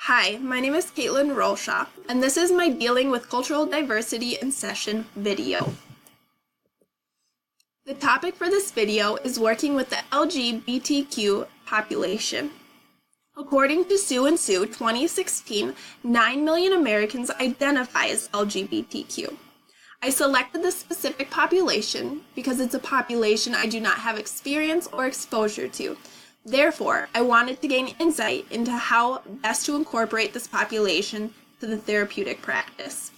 Hi, my name is K.Rolschau, and this is my Dealing with Cultural Diversity in Session video. The topic for this video is working with the LGBTQ population. According to Sue and Sue 2016, 9 million Americans identify as LGBTQ. I selected this specific population because it's a population I do not have experience or exposure to. Therefore, I wanted to gain insight into how best to incorporate this population to the therapeutic practice.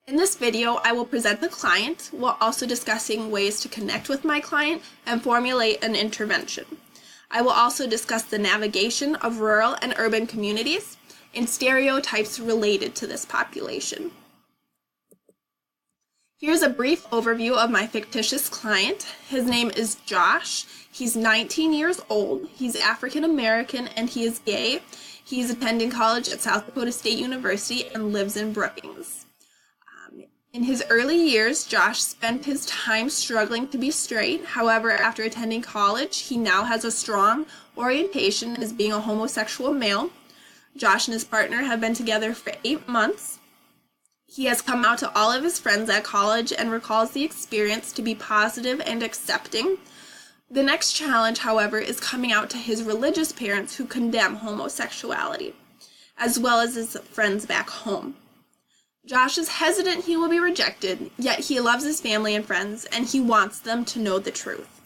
In this video, I will present the client while also discussing ways to connect with my client and formulate an intervention. I will also discuss the navigation of rural and urban communities and stereotypes related to this population. Here's a brief overview of my fictitious client. His name is Josh. He's 19 years old. He's African American and he is gay. He's attending college at South Dakota State University and lives in Brookings. In his early years, Josh spent his time struggling to be straight. However, after attending college, he now has a strong orientation as being a homosexual male. Josh and his partner have been together for 8 months. He has come out to all of his friends at college and recalls the experience to be positive and accepting. The next challenge, however, is coming out to his religious parents who condemn homosexuality, as well as his friends back home. Josh is hesitant he will be rejected, yet he loves his family and friends, and he wants them to know the truth.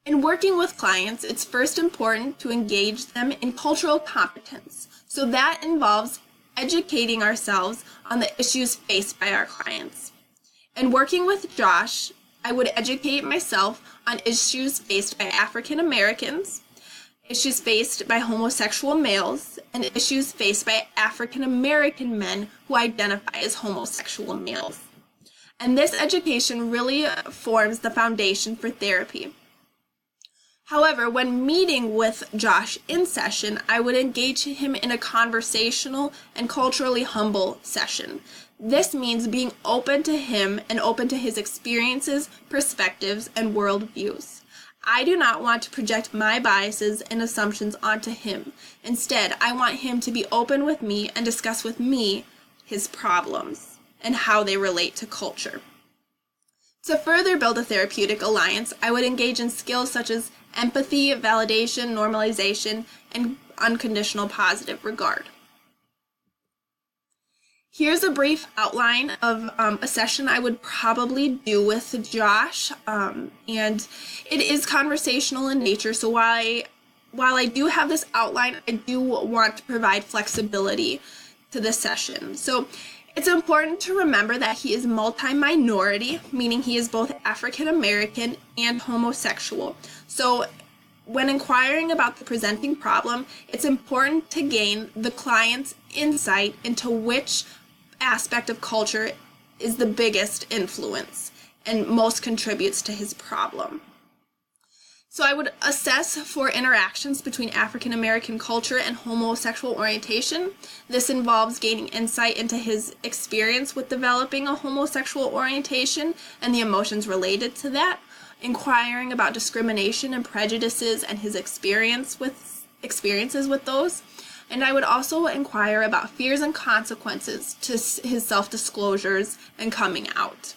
In working with clients, it's first important to engage them in cultural competence, so that involves educating ourselves on the issues faced by our clients. In working with Josh, I would educate myself on issues faced by African Americans, issues faced by homosexual males, and issues faced by African American men who identify as homosexual males. And this education really forms the foundation for therapy. However, when meeting with Josh in session, I would engage him in a conversational and culturally humble session. This means being open to him and open to his experiences, perspectives, and worldviews. I do not want to project my biases and assumptions onto him. Instead, I want him to be open with me and discuss with me his problems and how they relate to culture. To further build a therapeutic alliance, I would engage in skills such as empathy, validation, normalization, and unconditional positive regard. Here's a brief outline of a session I would probably do with Josh, and it is conversational in nature, so while I do have this outline, I do want to provide flexibility to this session. So it's important to remember that he is multi-minority, meaning he is both African American and homosexual. So when inquiring about the presenting problem, it's important to gain the client's insight into which aspect of culture is the biggest influence and most contributes to his problem. So I would assess for interactions between African American culture and homosexual orientation. This involves gaining insight into his experience with developing a homosexual orientation and the emotions related to that, inquiring about discrimination and prejudices and his experiences with those. And I would also inquire about fears and consequences to his self-disclosures and coming out.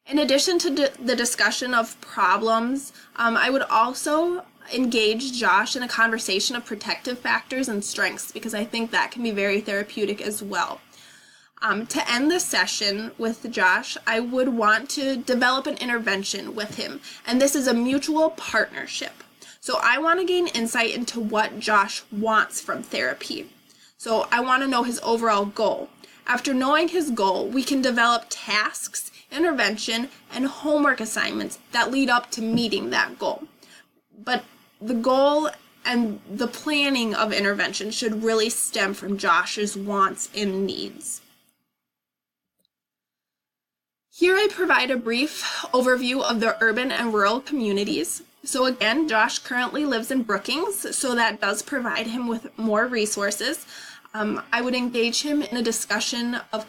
In addition to the discussion of problems, I would also engage Josh in a conversation of protective factors and strengths, because I think that can be very therapeutic as well. To end this session with Josh, I would want to develop an intervention with him, and this is a mutual partnership. So I want to gain insight into what Josh wants from therapy. So I want to know his overall goal. After knowing his goal, we can develop tasks, intervention, and homework assignments that lead up to meeting that goal. But the goal and the planning of intervention should really stem from Josh's wants and needs. Here I provide a brief overview of the urban and rural communities. So again, Josh currently lives in Brookings, so that does provide him with more resources. I would engage him in a discussion of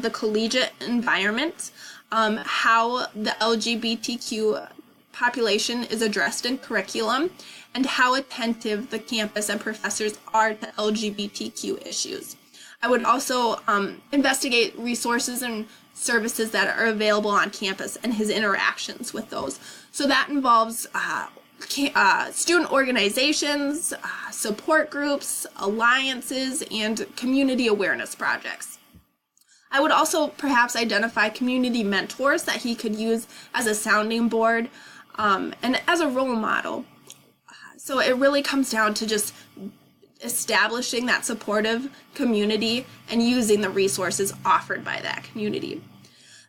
the collegiate environment, how the LGBTQ population is addressed in curriculum, and how attentive the campus and professors are to LGBTQ issues. I would also investigate resources and services that are available on campus and his interactions with those. So that involves student organizations, support groups, alliances, and community awareness projects. I would also perhaps identify community mentors that he could use as a sounding board and as a role model. So it really comes down to just establishing that supportive community and using the resources offered by that community.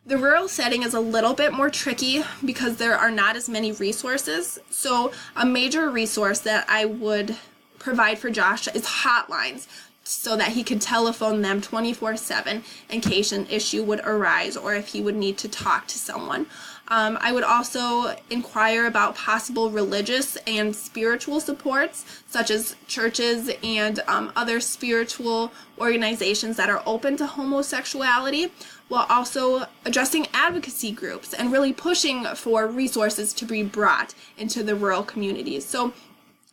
The rural setting is a little bit more tricky because there are not as many resources. So a major resource that I would provide for Josh is hotlines so that he could telephone them 24/7 in case an issue would arise or if he would need to talk to someone. I would also inquire about possible religious and spiritual supports, such as churches and other spiritual organizations that are open to homosexuality, while also addressing advocacy groups and really pushing for resources to be brought into the rural communities. So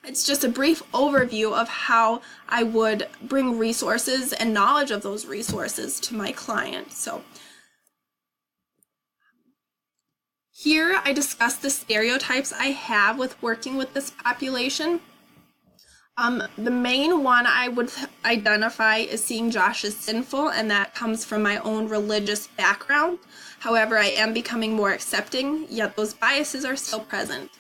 it's just a brief overview of how I would bring resources and knowledge of those resources to my client. So here I discuss the stereotypes I have with working with this population. The main one I would identify is seeing Josh as sinful, and that comes from my own religious background. However, I am becoming more accepting, yet those biases are still present.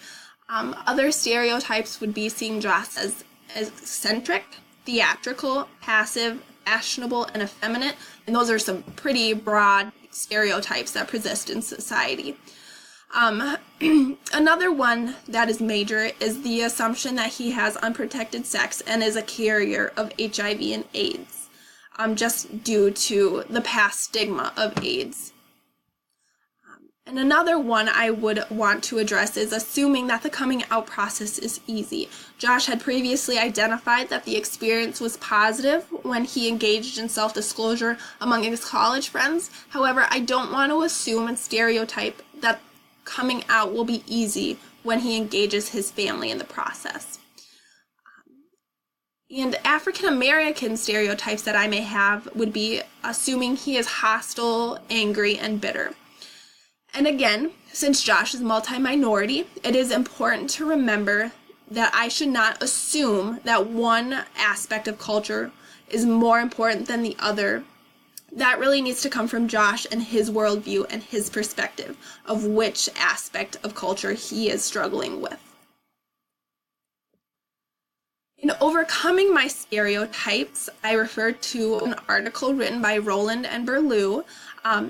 Other stereotypes would be seeing Josh as eccentric, theatrical, passive, fashionable, and effeminate, and those are some pretty broad stereotypes that persist in society. Another one that is major is the assumption that he has unprotected sex and is a carrier of HIV and AIDS, just due to the past stigma of AIDS. And another one I would want to address is assuming that the coming out process is easy. Josh had previously identified that the experience was positive when he engaged in self-disclosure among his college friends. However, I don't want to assume and stereotype that coming out will be easy when he engages his family in the process. And African American stereotypes that I may have would be assuming he is hostile, angry, and bitter. And again, since Josh is multi-minority, it is important to remember that I should not assume that one aspect of culture is more important than the other. That really needs to come from Josh and his worldview and his perspective of which aspect of culture he is struggling with. In overcoming my stereotypes, I refer to an article written by Roland and Berlew.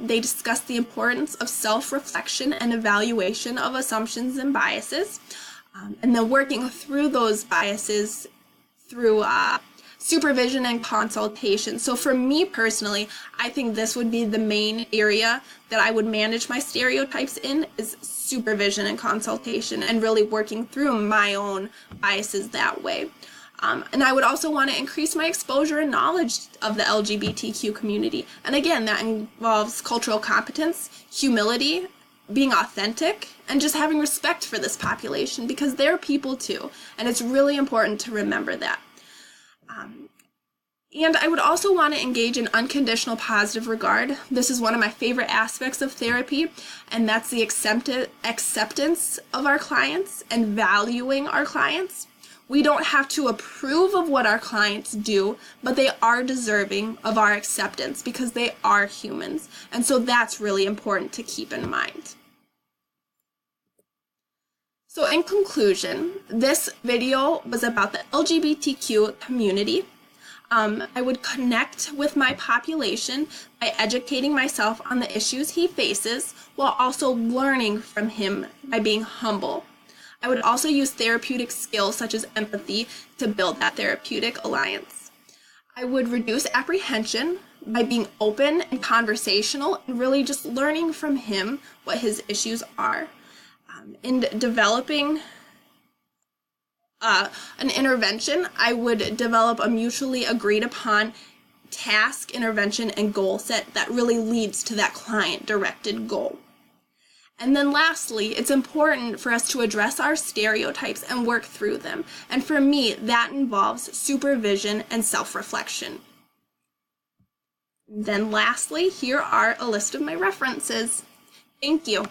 They discuss the importance of self-reflection and evaluation of assumptions and biases, and then working through those biases through supervision and consultation. So for me personally, I think this would be the main area that I would manage my stereotypes in, is supervision and consultation, and really working through my own biases that way. And I would also want to increase my exposure and knowledge of the LGBTQ community. And again, that involves cultural competence, humility, being authentic, and just having respect for this population, because they're people too. And it's really important to remember that. And I would also want to engage in unconditional positive regard. This is one of my favorite aspects of therapy, and that's the acceptance of our clients and valuing our clients. We don't have to approve of what our clients do, but they are deserving of our acceptance because they are humans. And so that's really important to keep in mind. So in conclusion, this video was about the LGBTQ community. I would connect with my population by educating myself on the issues he faces while also learning from him by being humble. I would also use therapeutic skills such as empathy to build that therapeutic alliance. I would reduce apprehension by being open and conversational and really just learning from him what his issues are. In developing an intervention, I would develop a mutually agreed upon task, intervention, and goal set that really leads to that client-directed goal. And then lastly, it's important for us to address our stereotypes and work through them. And for me, that involves supervision and self-reflection. Then lastly, here are a list of my references. Thank you.